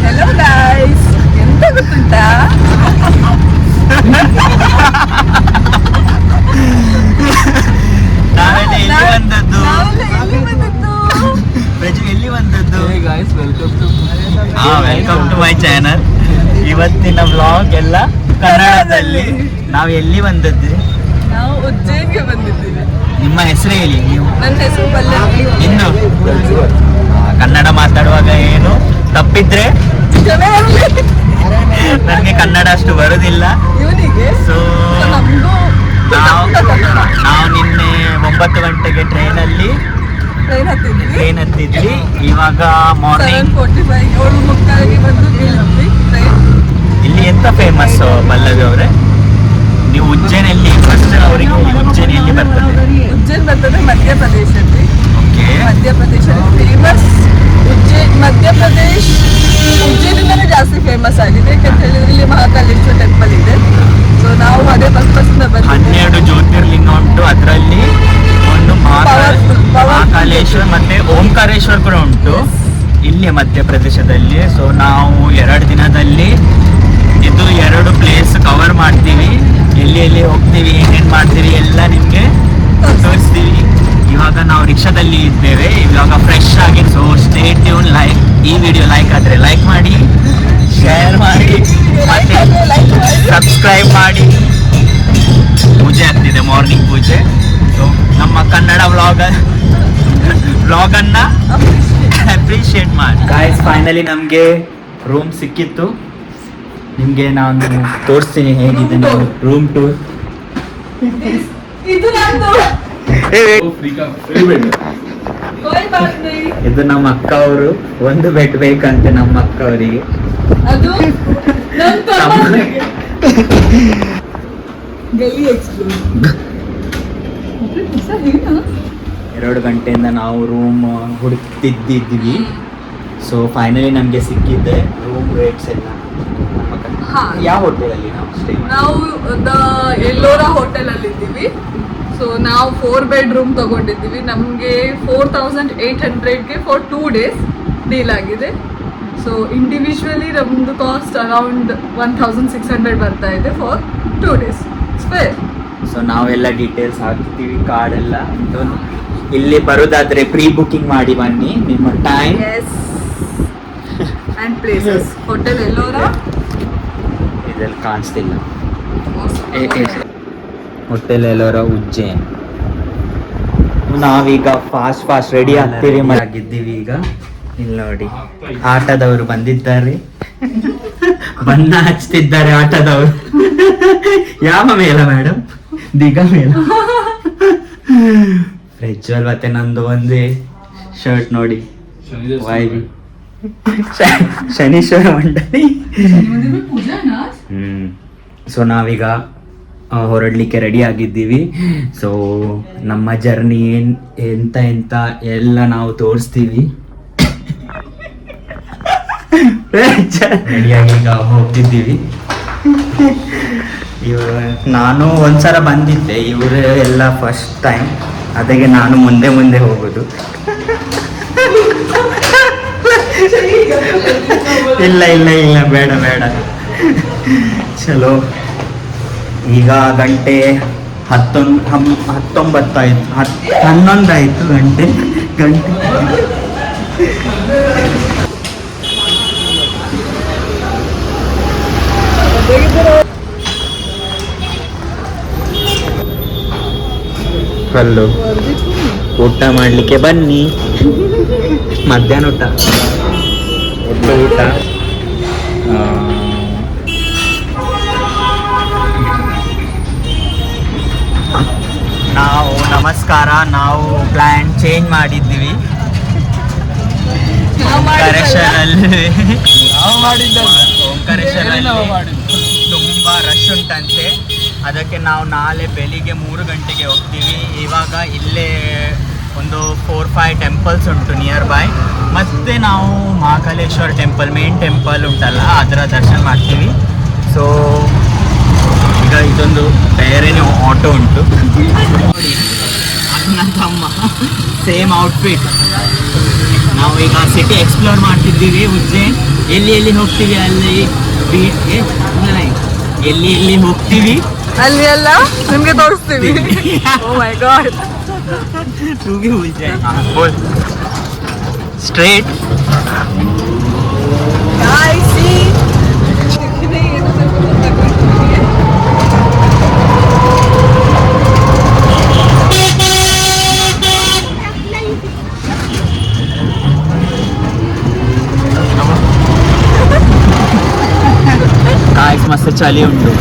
Hello guys, ಎಂತ ಗೊತ್ತುಂಟಾ, ಎಲ್ಲಿ ಬಂದದ್ದು? Welcome to my channel. ಇವತ್ತಿನ ವ್ಲಾಗ್ ಎಲ್ಲ ಕನ್ನಡದಲ್ಲಿ. ನಾವು ಎಲ್ಲಿ ಬಂದದ್ದು? ನಾವು ಉಜ್ಜಯಿನ್ಗೆ ಬಂದಿದ್ದೀವಿ. ನಿಮ್ಮ ಹೆಸರು ಹೇಳಿ ನೀವು. ನನ್ನ ಹೆಸರು ಪಲ್ಲವಿ. ಇನ್ನು ಕನ್ನಡ ಮಾತಾಡುವಾಗ ಏನು ತಪ್ಪಿದ್ರೆ ನನಗೆ ಕನ್ನಡ ಅಷ್ಟು ಬರುದಿಲ್ಲ. ಸೊ ನಾವು ನಿನ್ನೆ 9 ಗಂಟೆಗೆ ಟ್ರೈನ್ ಹತ್ತಿದ್ವಿ. ಇವಾಗ ಮಾರ್ನಿಂಗ್ 7:45 ಇಲ್ಲಿ ಎಂತ ಫೇಮಸ್ ಪಲ್ಲವಿ ಅವರೇ? ನೀವು ಉಜ್ಜಯಿನಲ್ಲಿ ಫಸ್ಟ್ ಅವರಿಗೆ ಉಜ್ಜಯಿನಿಯಲ್ಲಿ ಬರ್ತದೆ. ಉಜ್ಜಯಿನ್ ಬರ್ತದೆ ಮಧ್ಯಪ್ರದೇಶದಲ್ಲಿ. ಓಕೆ, ಮಧ್ಯಪ್ರದೇಶದಲ್ಲಿ ಫೇಮಸ್ ಮಧ್ಯಪ್ರದೇಶ್ ಉಜ್ಜಯಿನಿಂದಲೇ ಜಾಸ್ತಿ ಫೇಮಸ್ ಆಗಿದೆ. ಯಾಕಂತ ಹೇಳಿದ್ರೆ ಇಲ್ಲಿ ಮಹಾಕಾಲೇಶ್ವರ ಟೆಂಪಲ್ ಇದೆ. ಸೊ ನಾವು ಅದೇ ಫಸ್ಟ್ 12 ಜ್ಯೋತಿರ್ಲಿಂಗ ಉಂಟು. ಅದರಲ್ಲಿ ಒಂದು ಮಹಾಕಾಲೇಶ್ವರ ಮತ್ತೆ ಓಂಕಾರೇಶ್ವರ ಕೂಡ ಉಂಟು ಇಲ್ಲಿ ಮಧ್ಯಪ್ರದೇಶದಲ್ಲಿ. ಸೊ ನಾವು 2 ದಿನದಲ್ಲಿ ಇದು 2 ಪ್ಲೇಸ್ ಕವರ್ ಮಾಡ್ತೀವಿ. ಎಲ್ಲಿ ಹೋಗ್ತೀವಿ, ಏನೇನು ಮಾಡ್ತೀವಿ ಎಲ್ಲ ನಿಮಗೆ ತೋರಿಸ್ತೀವಿ. ಇವಾಗ ನಾವು ರಿಕ್ಷಾದಲ್ಲಿ ಇದ್ದೇವೆ, ಇವಾಗ ಫ್ರೆಶ್ ಆಗಿ. So stay tune. ಈ ವಿಡಿಯೋ ಲೈಕ್ ಆದರೆ ಲೈಕ್ ಮಾಡಿ, ಶೇರ್ ಮಾಡಿ, ಮತ್ತೆ ಸಬ್ಸ್ಕ್ರೈಬ್ ಮಾಡಿ. ಪೂಜೆ ಆಗ್ತಿದೆ, ಮಾರ್ನಿಂಗ್ ಪೂಜೆ. ಸೊ ನಮ್ಮ ಕನ್ನಡ ವ್ಲಾಗನ್ನ ಅಪ್ರಿಷಿಯೇಟ್ ಮಾಡಿ. ಗಾಯ್ಸ್, ಫೈನಲಿ ನಮಗೆ ರೂಮ್ ಸಿಕ್ಕಿತ್ತು. ನಿಮಗೆ ನಾನು ತೋರಿಸ್ತೀನಿ ಹೇಗಿದೆ ರೂಮ್ ಟೂರ್. ಇದು ನಮ್ಮ ಅಕ್ಕ ಅವರು. ಒಂದು ಬೆಡ್ ಬೇಕಂತೆ ನಮ್ಮ ಅಕ್ಕ ಅವರಿಗೆ. 2 ಗಂಟೆಯಿಂದ ನಾವು ರೂಮ್ ಹುಡುಕ್ತಿದ್ದಿದ್ವಿ. ಸೊ ಫೈನಲಿ ನಮಗೆ ಸಿಕ್ಕಿದ್ದೆ. ರೂಮ್ ರೇಟ್ಸ್ ಎಲ್ಲ ಯಾವ ಹೋಟೆಲಲ್ಲಿ ನಾವು ಎಲ್ಲೋರಾ ಹೋಟೆಲ್ ಅಲ್ಲಿ ಇದ್ದೀವಿ. ಸೊ ನಾವು 4 bedroom ತಗೊಂಡಿದ್ದೀವಿ. ನಮಗೆ 4800ಗೆ ಫಾರ್ 2 days ಡೀಲ್ ಆಗಿದೆ. ಸೊ ಇಂಡಿವಿಜುವಲಿ ನಮ್ಮದು ಕಾಸ್ಟ್ ಅರೌಂಡ್ 1600 ಬರ್ತಾ ಇದೆ ಫಾರ್ 2 days. ಫೇರ್. ಸೊ ನಾವೆಲ್ಲ ಡೀಟೇಲ್ಸ್ ಹಾಕ್ತೀವಿ, ಕಾರ್ಡ್ ಎಲ್ಲ. ಇಲ್ಲಿ ಬರೋದಾದ್ರೆ ಪ್ರೀ ಬುಕಿಂಗ್ ಮಾಡಿ ಬನ್ನಿ. ನಿಮ್ಮ time and places. Hotel Ellora ಇದೆಲ್ಲ ಕಾಣಿಸ್ತಿಲ್ಲ. ಹೋಟೆಲ್ ಎಲ್ಲೋರ ಉಜ್ಜಯಿನ್. ನಾವೀಗ ಫಾಸ್ಟ್ ರೆಡಿ ಆಗಿದ್ದೀವಿ. ಈಗ ಇಲ್ಲಿ ನೋಡಿ, ಆಟದವರು ಬಂದಿದ್ದಾರೆ, ಬಣ್ಣ ಹಚ್ತಿದ್ದಾರೆ ಆಟದವರು. ಯಾವ ಮೇಲ ಮೇಡಮ್? ದಿಗ ಮೇಲ. ಪ್ರಜ್ವಲ್ ಮತ್ತೆ ನಂದು ಒಂದೇ ಶರ್ಟ್ ನೋಡಿ, ವೈವಿ ಶನೀಶ್ವರ ಮಂಡಳಿ. ಸೊ ನಾವೀಗ ಹೊರಡ್ಲಿಕ್ಕೆ ರೆಡಿ ಆಗಿದ್ದೀವಿ. ಸೊ ನಮ್ಮ ಜರ್ನಿ ಎಂತ ಎಲ್ಲ ನಾವು ತೋರಿಸ್ತೀವಿ. ರೆಡಿಯಾಗಿ ಈಗ ಹೋಗ್ತಿದ್ದೀವಿ. ನಾನು ಒಂದ್ಸಲ ಬಂದಿದ್ದೆ, ಇವರು ಎಲ್ಲ ಫಸ್ಟ್ ಟೈಮ್. ಅದಕ್ಕೆ ನಾನು ಮುಂದೆ ಹೋಗೋದು. ಇಲ್ಲ ಬೇಡ. ಚಲೋ, ಈಗ ಗಂಟೆ 19 ಆಯ್ತು, 11 ಆಯ್ತು ಗಂಟೆ. ಕಲ್ಲು ಊಟ ಮಾಡಲಿಕ್ಕೆ ಬನ್ನಿ. ಮಧ್ಯಾಹ್ನ ಊಟ ನಾವು ನಮಸ್ಕಾರ. ನಾವು ಪ್ಲಾನ್ ಚೇಂಜ್ ಮಾಡಿದ್ದೀವಿ. ಓಂಕಾರೇಶ್ವರಲ್ಲಿ ತುಂಬಾ ರಶ್ ಉಂಟಂತೆ. ಅದಕ್ಕೆ ನಾವು ನಾಳೆ ಬೆಳಿಗ್ಗೆ 3 ಗಂಟೆಗೆ ಹೋಗ್ತೀವಿ. ಇವಾಗ ಇಲ್ಲೇ ಒಂದು 4-5 ಟೆಂಪಲ್ಸ್ ಉಂಟು ನಿಯರ್ ಬೈ. ಮತ್ತು ನಾವು ಮಹಾಕಾಲೇಶ್ವರ ಟೆಂಪಲ್, ಮೇನ್ ಟೆಂಪಲ್ ಉಂಟಲ್ಲ, ಅದರ ದರ್ಶನ ಮಾಡ್ತೀವಿ. ಸೊ ಈಗ ಇದೊಂದು ಬೇರೆನೇ ಆಟೋ ಉಂಟು ನೋಡಿ, ಅಣ್ಣ ತಮ್ಮ ಸೇಮ್ ಔಟ್ಫಿಟ್. ನಾವು ಈಗ ಸಿಟಿ ಎಕ್ಸ್ಪ್ಲೋರ್ ಮಾಡ್ತಿದ್ದೀವಿ. ಉಜ್ಜೈನ್ ಎಲ್ಲಿ ಹೋಗ್ತೀವಿ ಅಲ್ಲಿ ಎಲ್ಲಿ ಹೋಗ್ತೀವಿ ಅಲ್ಲಿ ಎಲ್ಲ ನಿಮ್ಗೆ ತೋರಿಸ್ತೀವಿ. ಓ ಮೈ ಗಾಡ್, तू भी उज्जैन. बोल स्ट्रेट. गाइस सी गाइस मस्त चली उंटू.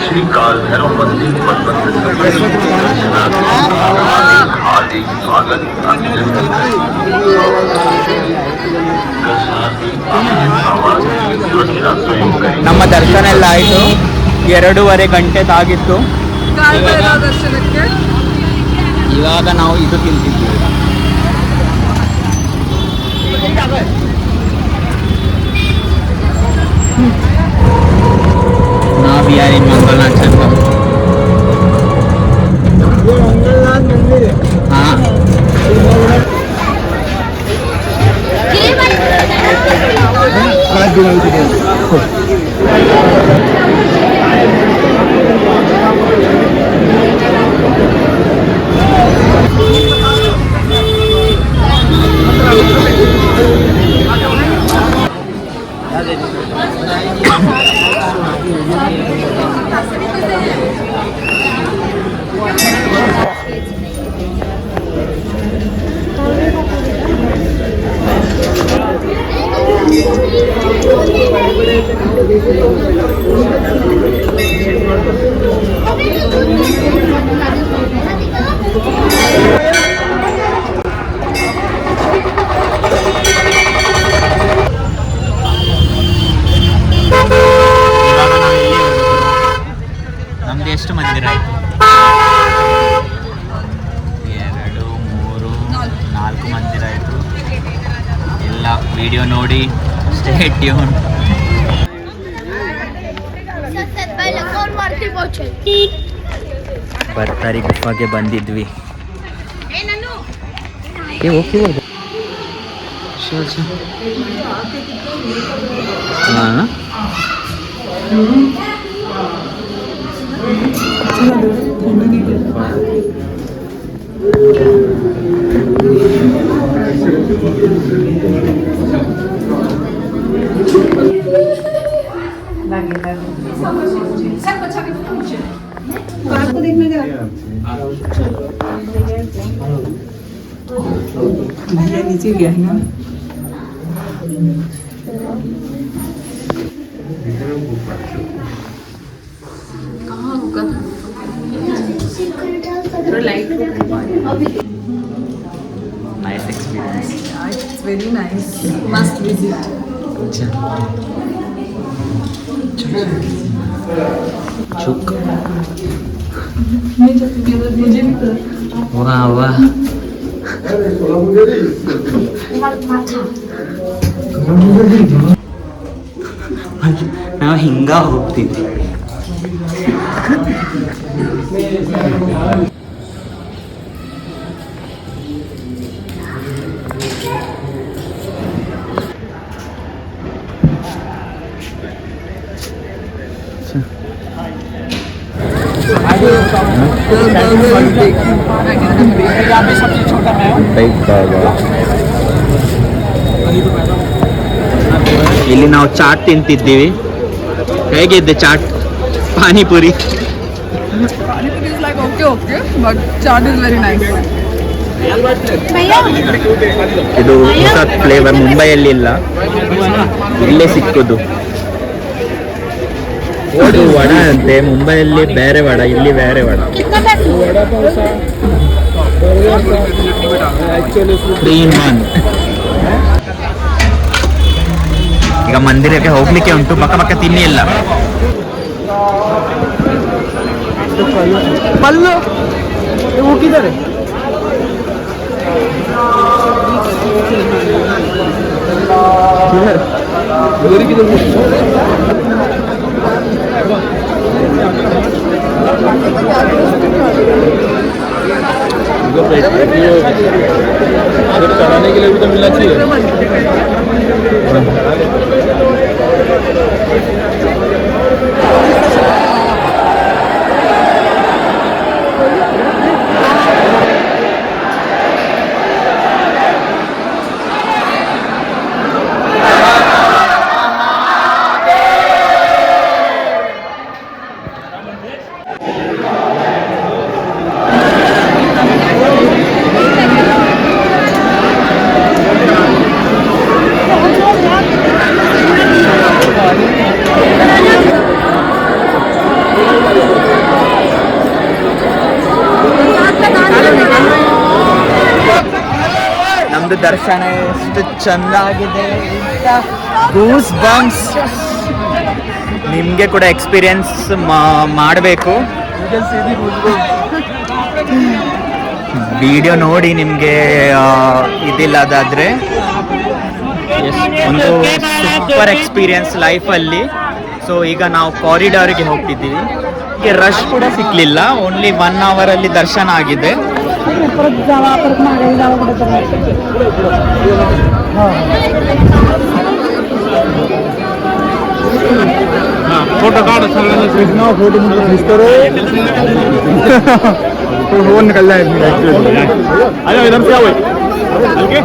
श्री काल भैरव मंदिर हार्दिक स्वागत. ನಮ್ಮ ದರ್ಶನ ಎಲ್ಲ ಆಯಿತು. 2.5 ಗಂಟೆ ತಾಗಿತ್ತು. ಕಾಲ್ಭೈರವ ದರ್ಶನಕ್ಕೆ ಇವಾಗ ನಾವು ಇದು ತಿಂತಿದ್ದೀವಿ. ನಾವು ಯಾರು in मंगलनाथ टेंपल. हाँ ನಮ್ದು ಎಷ್ಟು ಮಂದಿರ ಆಯಿತು? 2, 3, 4 ಮಂದಿರ ಆಯಿತು. ಎಲ್ಲ ವಿಡಿಯೋ ನೋಡಿ ಸ್ಟೇ ಟ್ಯೂನ್. ಬರ್ತಾರಿ ಗುಫಾಗೆ ಬಂದಿದ್ವಿ. ಹಾಂ नीचे गया है ना. कहाँ होगा? थोड़ा light. Nice experience. It's very nice. Must visit. चुक मुझे भी तो. वाह वाह. ನಾವು ಹಿಂಗ ಹೋಗ್ತಿದ್ವಿ. ಇಲ್ಲಿ ನಾವು ಚಾಟ್ ತಿಂತಿದ್ದೀವಿ. ಹೇಗಿದ್ದೆ chaat? Panipuri okay, but chaat is very nice. ಇದು ಹೊಸ ಫ್ಲೇವರ್, ಮುಂಬೈಯಲ್ಲಿ ಇಲ್ಲ, ಇಲ್ಲೇ ಸಿಕ್ಕೋದು. ಇದು ವಡ ಅಂತೆ, ಮುಂಬೈಯಲ್ಲಿ ಬೇರೆ ವಡ, ಇಲ್ಲಿ ಬೇರೆ ವಡ. 3 in 1. ಈಗ ಮಂದಿರಕ್ಕೆ ಹೋಗ್ಲಿಕ್ಕೆ ಉಂಟು, ಪಕ್ಕ ಪಕ್ಕ ತಿನ್ನಿ ಇಲ್ಲ. ಪಲ್ಲು ಹೋಗಿದ್ದಾರೆ. चलाने के लिए भी तो मिलना चाहिए. ನಮ್ದು ದರ್ಶನ ಎಷ್ಟು ಚಂದ ಆಗಿದೆ, ಗೂಸ್ ಬಂಪ್ಸ್. ನಿಮಗೆ ಕೂಡ ಎಕ್ಸ್ಪೀರಿಯನ್ಸ್ ಮಾಡಬೇಕು. ವಿಡಿಯೋ ನೋಡಿ ನಿಮಗೆ ಇದಿಲ್ಲ ಅದಾದರೆ ಒಂದು ಸೂಪರ್ ಎಕ್ಸ್ಪೀರಿಯನ್ಸ್ ಲೈಫಲ್ಲಿ. ಸೊ ಈಗ ನಾವು ಕಾರಿಡಾರಿಗೆ ಹೋಗ್ತಿದ್ದೀವಿ. ಈಗ ರಶ್ ಕೂಡ ಸಿಕ್ಕಲಿಲ್ಲ, ಓನ್ಲಿ 1 ಅವರಲ್ಲಿ ದರ್ಶನ ಆಗಿದೆ. फोटो काढ, सगळ्यांना फोटो दिसतो. फोन निकल जाए. आया इधर से आओ. ओके,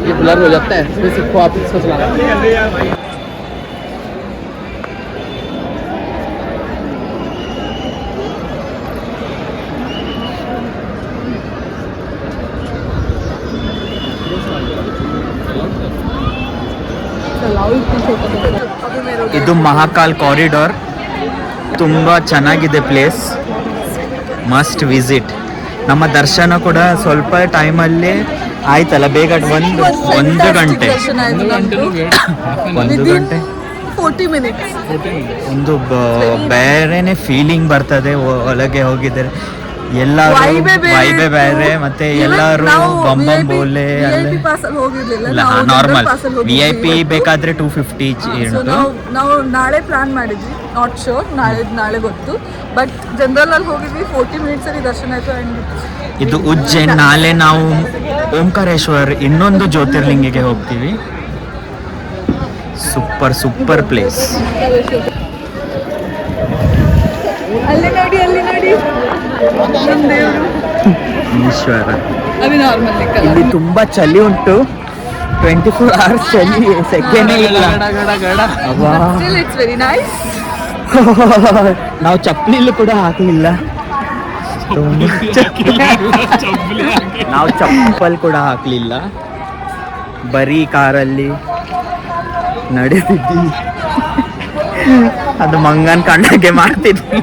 ये ब्लर हो जाता है, इसमें से आप इसको चलाना. ಇದು ಮಹಾಕಾಲ್ ಕಾರಿಡಾರ್, ತುಂಬ ಚೆನ್ನಾಗಿದೆ ಪ್ಲೇಸ್, ಮಸ್ಟ್ ವಿಸಿಟ್. ನಮ್ಮ ದರ್ಶನ ಕೂಡ ಸ್ವಲ್ಪ ಟೈಮಲ್ಲಿ ಆಯ್ತಲ್ಲ, ಬೇಗ ಒಂದು ಗಂಟೆ 40 minutes. ಒಂದು ಬೇರೆನೆ ಫೀಲಿಂಗ್ ಬರ್ತದೆ ಒಳಗೆ ಹೋಗಿದ್ದಾರೆ. ಎಲ್ಲರೂ ವೈಬೆ ಬೇರೆ, ಮತ್ತೆ ಎಲ್ಲರೂ ಬಂಬಂ ಬೋಲೆ. ನಾರ್ಮಲ್ VIP ಬೇಕಾದ್ರೆ 250 ಉಂಟು. ನಾವು ನಾಳೆ ಪ್ಲಾನ್ ಮಾಡಿದ್ವಿ, ನಾಟ್ ಶೋರ್, ನಾಳೆ ಗೊತ್ತು, ಬಟ್ ಜನರಲ್ ಅಲ್ಲಿ ಹೋಗಿದ್ವಿ. 40 minutes ಅಲ್ಲಿ ದರ್ಶನ ಆಯ್ತು. ಇದು ಉಜ್ಜೈನ್. ನಾಳೆ ನಾವು ಓಂಕಾರೇಶ್ವರ್, ಇನ್ನೊಂದು ಜ್ಯೋತಿರ್ಲಿಂಗಿಗೆ ಹೋಗ್ತೀವಿ. Super place. ಅಲ್ಲಿ ನೋಡಿ ಈಶ್ವರ. ನಾರ್ಮಲ್ ಇಲ್ಲಿ ತುಂಬಾ ಚಳಿ ಉಂಟು, 24 hours ಚಳಿ, ಸೆಕೆಂಡ್ ಇಲ್ಲ. It's very nice. ನಾವು ಚಪ್ಪಲಿಲ್ಲೂ ಕೂಡ ಹಾಕಲಿಲ್ಲ, ನಾವು ಚಪ್ಪಲ್ ಕೂಡ ಹಾಕಲಿಲ್ಲ, ಬರೀ ಕಾರಲ್ಲಿ ನಡೆದಿದ್ದಿ. ಅದು ಮಂಗನ್ ಕಂಡಾಗೆ ಮಾಡ್ತಿದ್ವಿ.